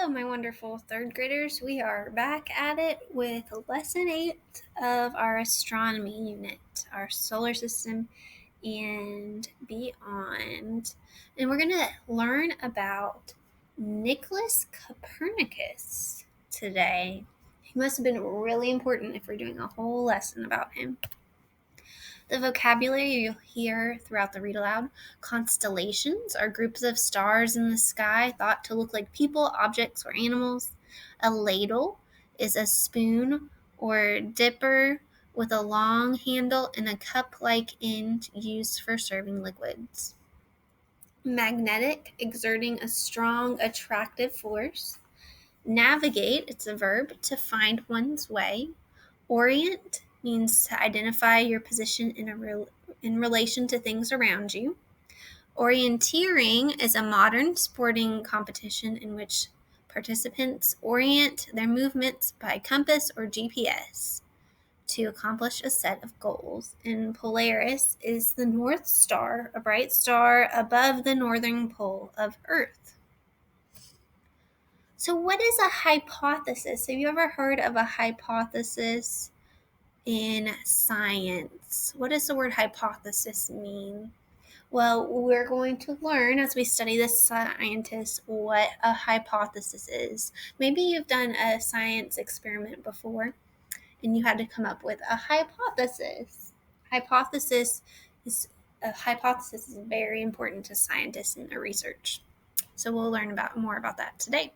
Hello, my wonderful third graders. We are back at it with lesson 8 of our astronomy unit, our solar system and beyond. And we're going to learn about Nicholas Copernicus today. He must have been really important if we're doing a whole lesson about him. The vocabulary you'll hear throughout the read aloud: constellations are groups of stars in the sky thought to look like people, objects, or animals. A ladle is a spoon or dipper with a long handle and a cup-like end used for serving liquids. Magnetic, exerting a strong attractive force. Navigate, it's a verb, to find one's way. Orient means to identify your position in relation to things around you. Orienteering is a modern sporting competition in which participants orient their movements by compass or GPS to accomplish a set of goals. And Polaris is the North Star, a bright star above the northern pole of Earth. So what is a hypothesis? Have you ever heard of a hypothesis in science? What does the word hypothesis mean? Well, we're going to learn as we study the scientists what a hypothesis is. Maybe you've done a science experiment before and you had to come up with a hypothesis. A hypothesis is very important to scientists in their research. So we'll learn more about that today.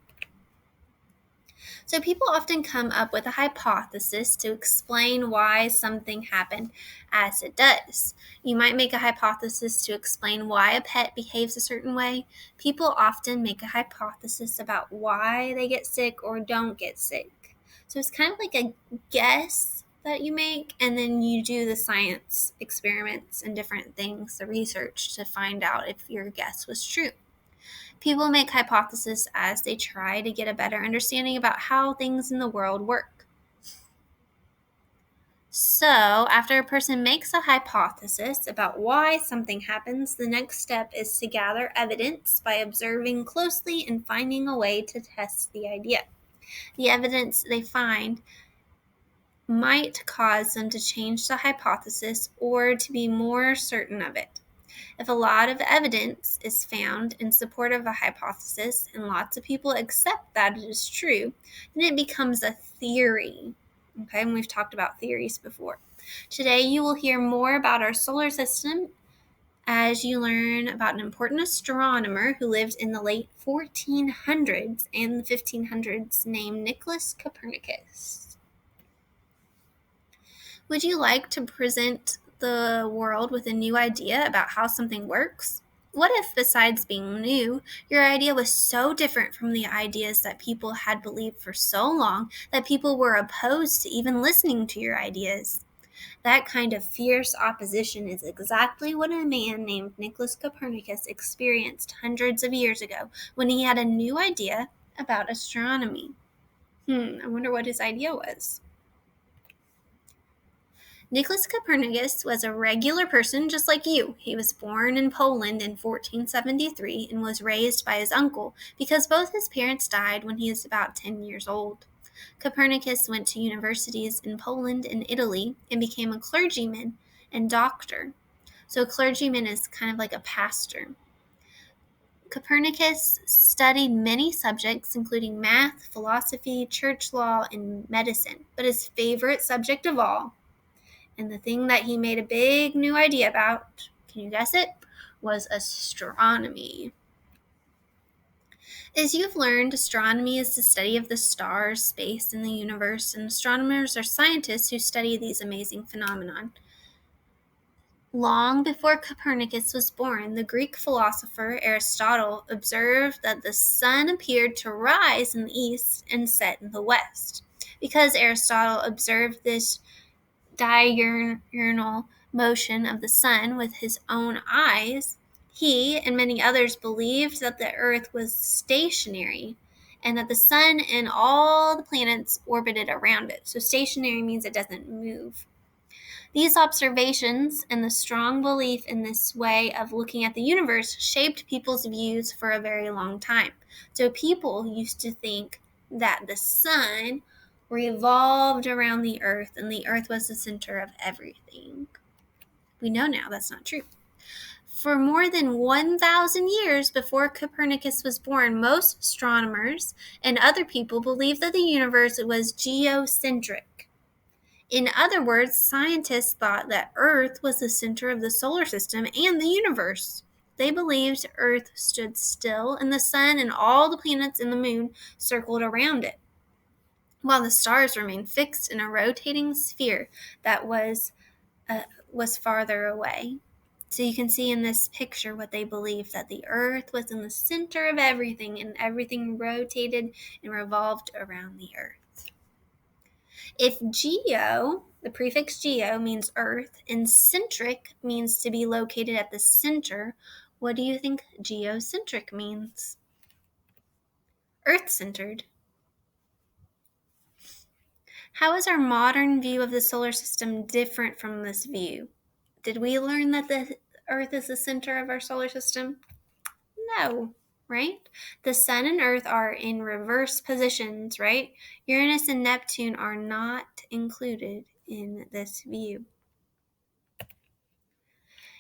So people often come up with a hypothesis to explain why something happened as it does. You might make a hypothesis to explain why a pet behaves a certain way. People often make a hypothesis about why they get sick or don't get sick. So it's kind of like a guess that you make, and then you do the science experiments and different things, the research, to find out if your guess was true. People make hypotheses as they try to get a better understanding about how things in the world work. So, after a person makes a hypothesis about why something happens, the next step is to gather evidence by observing closely and finding a way to test the idea. The evidence they find might cause them to change the hypothesis or to be more certain of it. If a lot of evidence is found in support of a hypothesis and lots of people accept that it is true, then it becomes a theory. Okay, and we've talked about theories before. Today you will hear more about our solar system as you learn about an important astronomer who lived in the late 1400s and the 1500s named Nicholas Copernicus. Would you like to present the world with a new idea about how something works? What if, besides being new, your idea was so different from the ideas that people had believed for so long that people were opposed to even listening to your ideas? That kind of fierce opposition is exactly what a man named Nicholas Copernicus experienced hundreds of years ago when he had a new idea about astronomy. I wonder what his idea was. Nicholas Copernicus was a regular person just like you. He was born in Poland in 1473 and was raised by his uncle because both his parents died when he was about 10 years old. Copernicus went to universities in Poland and Italy and became a clergyman and doctor. So a clergyman is kind of like a pastor. Copernicus studied many subjects, including math, philosophy, church law, and medicine. But his favorite subject of all, and the thing that he made a big new idea about, can you guess it, was astronomy. As you've learned, astronomy is the study of the stars, space, and the universe, and astronomers are scientists who study these amazing phenomena. Long before Copernicus was born, the Greek philosopher Aristotle observed that the sun appeared to rise in the east and set in the west. Because Aristotle observed this diurnal motion of the sun with his own eyes, he and many others believed that the earth was stationary and that the sun and all the planets orbited around it. So stationary means it doesn't move. These observations and the strong belief in this way of looking at the universe shaped people's views for a very long time. So people used to think that the sun revolved around the earth and the earth was the center of everything. We know now that's not true. For more than 1,000 years before Copernicus was born, most astronomers and other people believed that the universe was geocentric. In other words, scientists thought that Earth was the center of the solar system and the universe. They believed Earth stood still and the sun and all the planets and the moon circled around it, while the stars remained fixed in a rotating sphere that was farther away. So you can see in this picture what they believed, that the earth was in the center of everything and everything rotated and revolved around the earth. If geo, the prefix geo, means earth and centric means to be located at the center, what do you think geocentric means? Earth-centered. How is our modern view of the solar system different from this view? Did we learn that the earth is the center of our solar system? No, right? The sun and earth are in reverse positions, right? Uranus and Neptune are not included in this view.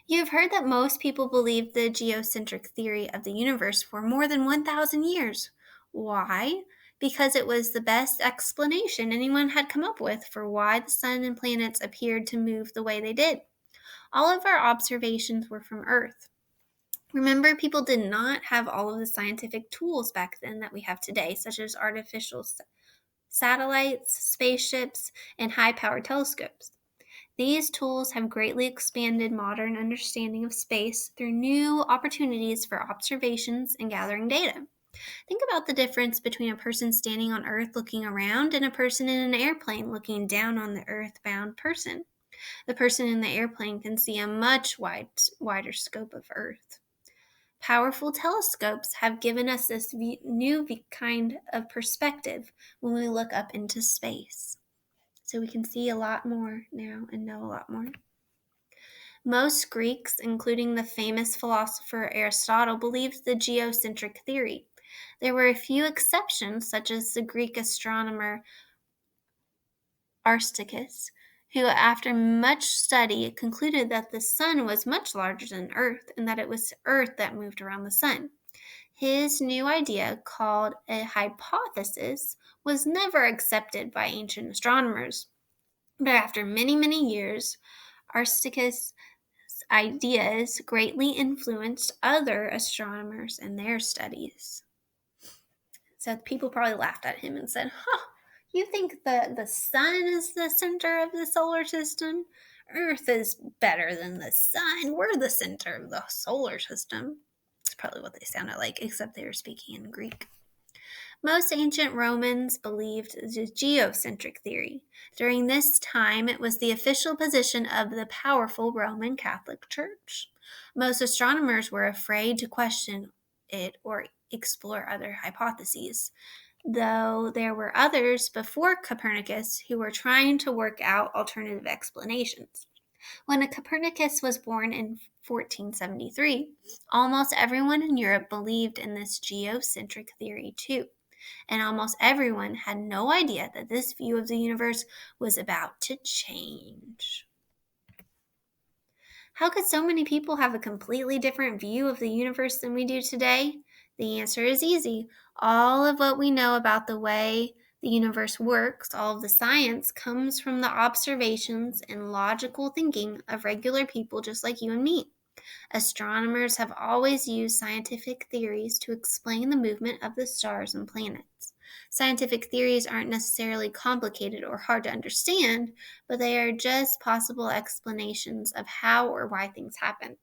You have heard that most people believed the geocentric theory of the universe for more than 1,000 years. Why? Because it was the best explanation anyone had come up with for why the sun and planets appeared to move the way they did. All of our observations were from Earth. Remember, people did not have all of the scientific tools back then that we have today, such as artificial satellites, spaceships, and high-powered telescopes. These tools have greatly expanded modern understanding of space through new opportunities for observations and gathering data. Think about the difference between a person standing on Earth looking around and a person in an airplane looking down on the Earth-bound person. The person in the airplane can see a much wider scope of Earth. Powerful telescopes have given us this new kind of perspective when we look up into space. So we can see a lot more now and know a lot more. Most Greeks, including the famous philosopher Aristotle, believed the geocentric theory. There were a few exceptions, such as the Greek astronomer Aristarchus, who after much study concluded that the sun was much larger than Earth and that it was Earth that moved around the sun. His new idea, called a hypothesis, was never accepted by ancient astronomers. But after many, many years, Aristarchus' ideas greatly influenced other astronomers in their studies. So people probably laughed at him and said, you think the sun is the center of the solar system? Earth is better than the sun. We're the center of the solar system. That's probably what they sounded like, except they were speaking in Greek. Most ancient Romans believed the geocentric theory. During this time, it was the official position of the powerful Roman Catholic Church. Most astronomers were afraid to question it or explore other hypotheses, though there were others before Copernicus who were trying to work out alternative explanations. When Copernicus was born in 1473, almost everyone in Europe believed in this geocentric theory too, and almost everyone had no idea that this view of the universe was about to change. How could so many people have a completely different view of the universe than we do today? The answer is easy. All of what we know about the way the universe works, all of the science, comes from the observations and logical thinking of regular people just like you and me. Astronomers have always used scientific theories to explain the movement of the stars and planets. Scientific theories aren't necessarily complicated or hard to understand, but they are just possible explanations of how or why things happen.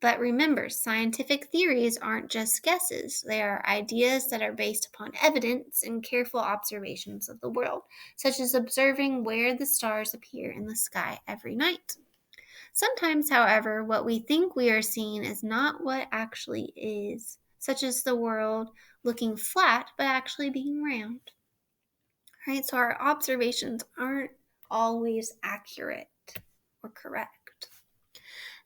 But remember, scientific theories aren't just guesses. They are ideas that are based upon evidence and careful observations of the world, such as observing where the stars appear in the sky every night. Sometimes, however, what we think we are seeing is not what actually is, such as the world looking flat but actually being round. Right? So our observations aren't always accurate. or correct.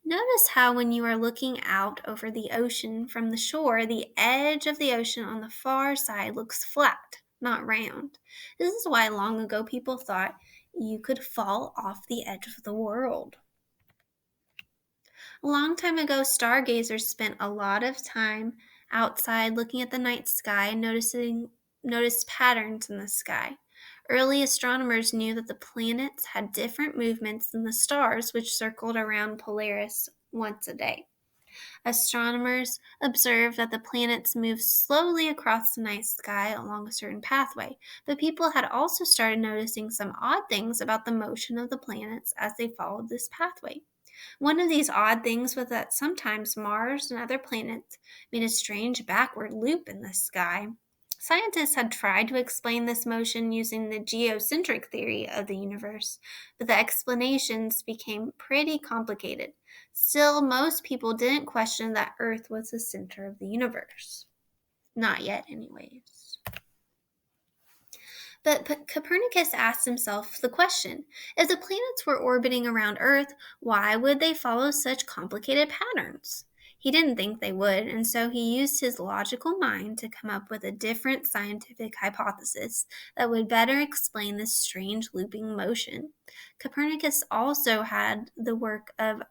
Notice how when you are looking out over the ocean from the shore, the edge of the ocean on the far side looks flat, not round. This is why long ago people thought you could fall off the edge of the world. A long time ago, stargazers spent a lot of time outside looking at the night sky and noticed patterns in the sky. Early astronomers knew that the planets had different movements than the stars, which circled around Polaris once a day. Astronomers observed that the planets moved slowly across the night sky along a certain pathway, but people had also started noticing some odd things about the motion of the planets as they followed this pathway. One of these odd things was that sometimes Mars and other planets made a strange backward loop in the sky. Scientists had tried to explain this motion using the geocentric theory of the universe, but the explanations became pretty complicated. Still, most people didn't question that Earth was the center of the universe. Not yet, anyways. But Copernicus asked himself the question, if the planets were orbiting around Earth, why would they follow such complicated patterns? He didn't think they would, and so he used his logical mind to come up with a different scientific hypothesis that would better explain this strange looping motion. Copernicus also had the work of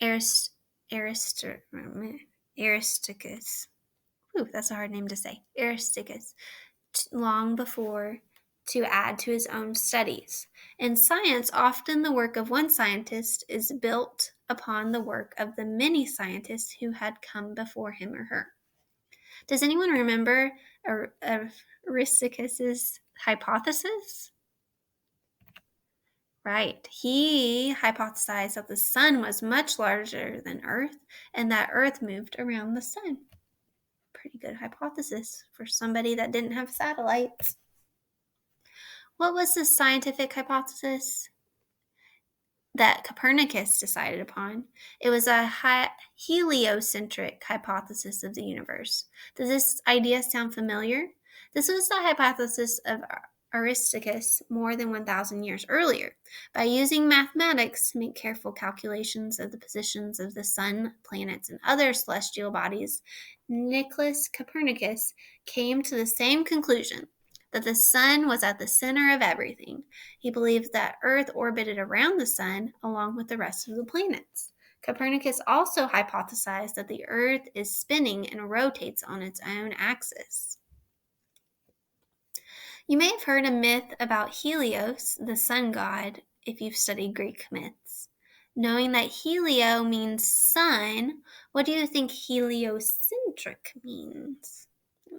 Aristarchus. Ooh, that's a hard name to say. Aristarchus long before to add to his own studies. In science, often the work of one scientist is built upon the work of the many scientists who had come before him or her. Does anyone remember Aristarchus's hypothesis? Right. He hypothesized that the sun was much larger than Earth and that Earth moved around the sun. Pretty good hypothesis for somebody that didn't have satellites. What was the scientific hypothesis that Copernicus decided upon? It was a heliocentric hypothesis of the universe. Does this idea sound familiar? This was the hypothesis of Aristarchus more than 1,000 years earlier. By using mathematics to make careful calculations of the positions of the sun, planets, and other celestial bodies, Nicholas Copernicus came to the same conclusion, that the sun was at the center of everything. He believed that Earth orbited around the sun along with the rest of the planets. Copernicus also hypothesized that the Earth is spinning and rotates on its own axis. You may have heard a myth about Helios, the sun god, if you've studied Greek myths. Knowing that helio means sun, what do you think heliocentric means?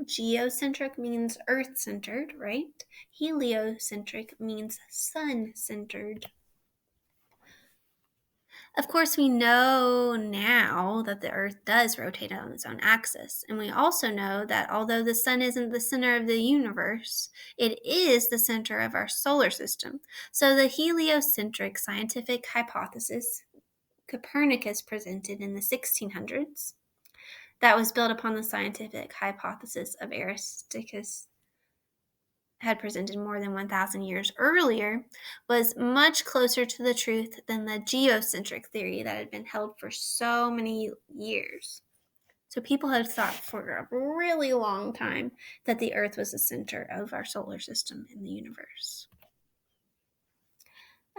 Geocentric means earth-centered, right? Heliocentric means sun-centered. Of course, we know now that the Earth does rotate on its own axis, and we also know that although the sun isn't the center of the universe, it is the center of our solar system. So the heliocentric scientific hypothesis Copernicus presented in the 1600s, that was built upon the scientific hypothesis of Aristarchus had presented more than 1,000 years earlier, was much closer to the truth than the geocentric theory that had been held for so many years. So people had thought for a really long time that the Earth was the center of our solar system in the universe.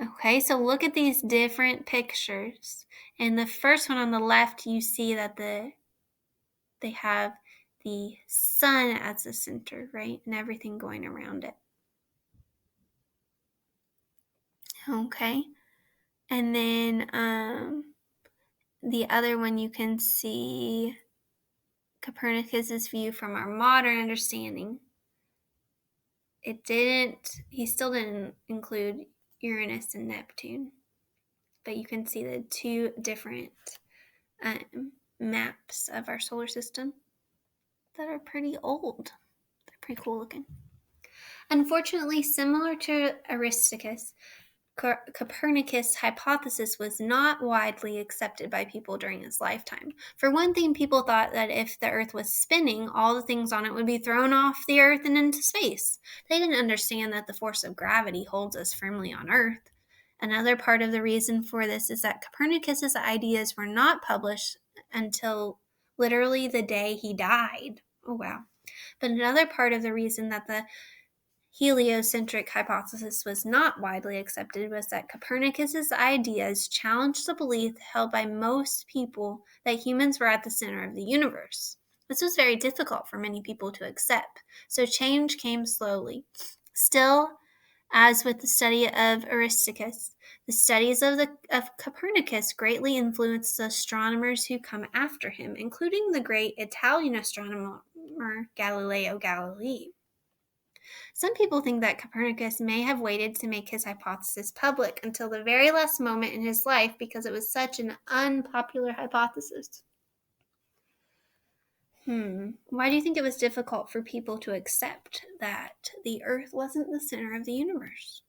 Okay, so look at these different pictures. In the first one on the left, you see that they have the sun as the center, right? And everything going around it. Okay. And then the other one, you can see Copernicus's view from our modern understanding. He still didn't include Uranus and Neptune, but you can see the two different maps of our solar system that are pretty old. They're pretty cool looking. Unfortunately, similar to Aristarchus, Copernicus' hypothesis was not widely accepted by people during his lifetime. For one thing, people thought that if the Earth was spinning, all the things on it would be thrown off the Earth and into space. They didn't understand that the force of gravity holds us firmly on Earth. Another part of the reason for this is that Copernicus's ideas were not published until literally the day he died. Oh, wow. But another part of the reason that the heliocentric hypothesis was not widely accepted was that Copernicus's ideas challenged the belief held by most people that humans were at the center of the universe. This was very difficult for many people to accept, so change came slowly. Still, as with the study of Aristarchus, the studies of Copernicus greatly influenced the astronomers who come after him, including the great Italian astronomer Galileo Galilei. Some people think that Copernicus may have waited to make his hypothesis public until the very last moment in his life because it was such an unpopular hypothesis. Why do you think it was difficult for people to accept that the Earth wasn't the center of the universe?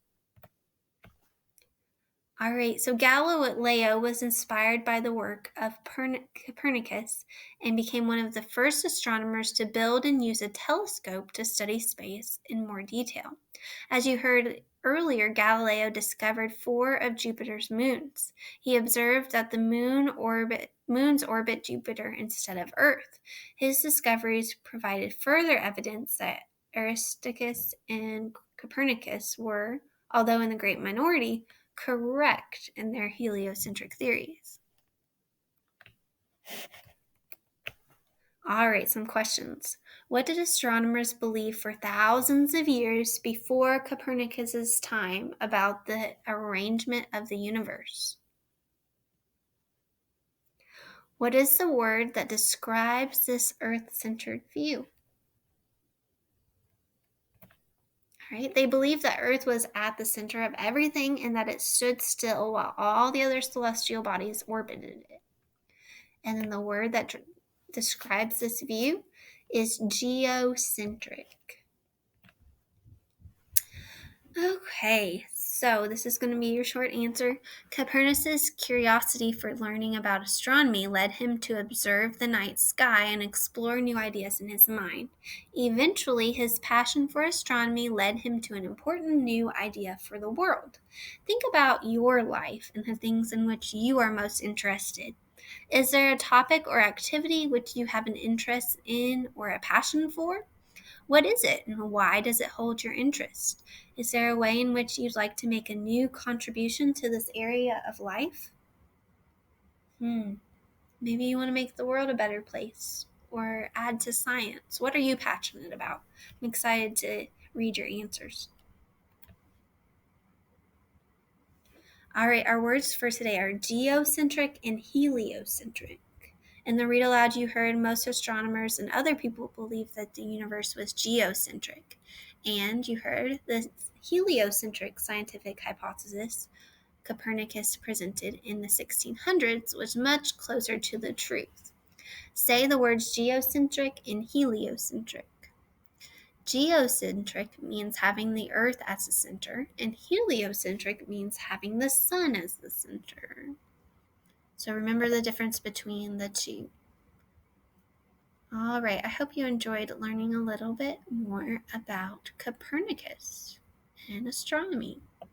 All right, so Galileo was inspired by the work of Copernicus and became one of the first astronomers to build and use a telescope to study space in more detail. As you heard earlier, Galileo discovered 4 of Jupiter's moons. He observed that the moons orbit Jupiter instead of Earth. His discoveries provided further evidence that Aristarchus and Copernicus were, although in the great minority, correct in their heliocentric theories. All right, some questions. What did astronomers believe for thousands of years before Copernicus's time about the arrangement of the universe? What is the word that describes this Earth-centered view? All right, they believed that Earth was at the center of everything and that it stood still while all the other celestial bodies orbited it. And then the word that describes this view is geocentric. Okay, so this is going to be your short answer. Copernicus' curiosity for learning about astronomy led him to observe the night sky and explore new ideas in his mind. Eventually, his passion for astronomy led him to an important new idea for the world. Think about your life and the things in which you are most interested. Is there a topic or activity which you have an interest in or a passion for? What is it and why does it hold your interest? Is there a way in which you'd like to make a new contribution to this area of life? Maybe you want to make the world a better place or add to science. What are you passionate about? I'm excited to read your answers. All right, our words for today are geocentric and heliocentric. In the read aloud you heard, most astronomers and other people believed that the universe was geocentric. And you heard the heliocentric scientific hypothesis Copernicus presented in the 1600s was much closer to the truth. Say the words geocentric and heliocentric. Geocentric means having the Earth as the center, and heliocentric means having the sun as the center. So remember the difference between the two. All right, I hope you enjoyed learning a little bit more about Copernicus and astronomy.